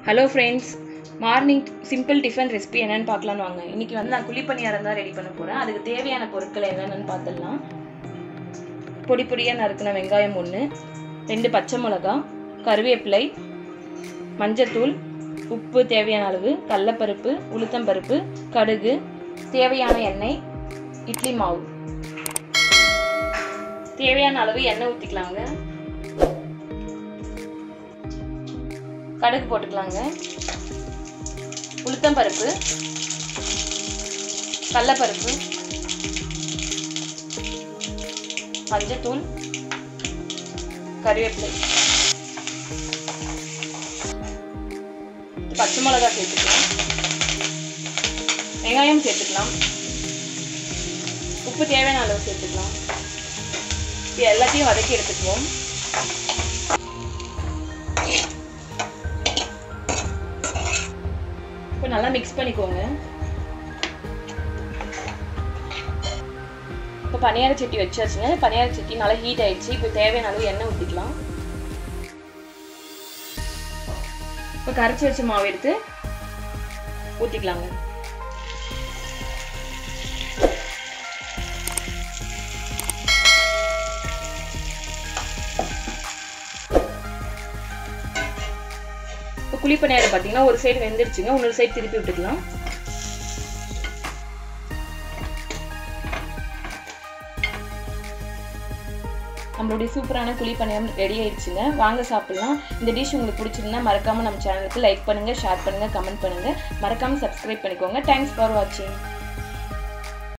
Hello friends, morning simple tiffin recipe என்னன்னு பார்க்கலாம் வாங்க. இன்னைக்கு வந்து நான் குழி பணியாரம் தான் ரெடி பண்ண போறேன். அதுக்கு தேவையான பொருட்கள் என்னன்னு பார்த்தலாம். பொடி பொடியா நறுக்குன வெங்காயம் 1, 2 பச்சை மிளகாய், கறிவேப்பிலை, மஞ்சள்தூள், உப்பு தேவையான அளவு, கடலைப்பருப்பு, உளுத்தம் பருப்பு, கடுகு, தேவையான எண்ணெய், இட்லி மாவு. தேவையான அளவு எண்ணெய் ஊத்திக்கலாங்க. கடுகு போட்டுக்கலாங்க. உளுத்தம் பருப்பு, கடலைப்பருப்பு, மஞ்சள்தூள், கறிவேப்பிலை, பச்சை மிளகாய் சேர்த்துக்கலாம். வெங்காயம் சேர்த்துக்கலாம். உப்பு தேவையான அளவு சேர்த்துக்கலாம். இது எல்லாத்தையும் வதக்கி எடுத்துக்குவோம். இப்போ நல்லா மிக்ஸ் பண்ணிக்கோங்க. இப்போ பனியார சட்டி வச்சாச்சுங்க. பனியார சட்டி நல்லா ஹீட் ஆயிடுச்சு. இப்போ தேவையான அளவு எண்ணெய் ஊற்றிக்கலாம். இப்போ கரைச்சி வச்ச மாவு எடுத்து ஊற்றிக்கலாங்க. குழி பணியாரம் பார்த்தீங்கன்னா ஒரு சைடு வெந்துருச்சுங்க. இன்னொரு சைடு திருப்பி விட்டுக்கலாம். நம்மளுடைய சூப்பரான குழி பணியாரம் ரெடி ஆயிடுச்சுங்க. வாங்க சாப்பிடலாம். இந்த டிஷ் உங்களுக்கு பிடிச்சிருந்தா மறக்காம நம்ம சேனலுக்கு லைக் பண்ணுங்க, ஷேர் பண்ணுங்க, கமெண்ட் பண்ணுங்க. மறக்காம சப்ஸ்கிரைப் பண்ணிக்கோங்க. தேங்க்ஸ் ஃபார் வாட்சிங்.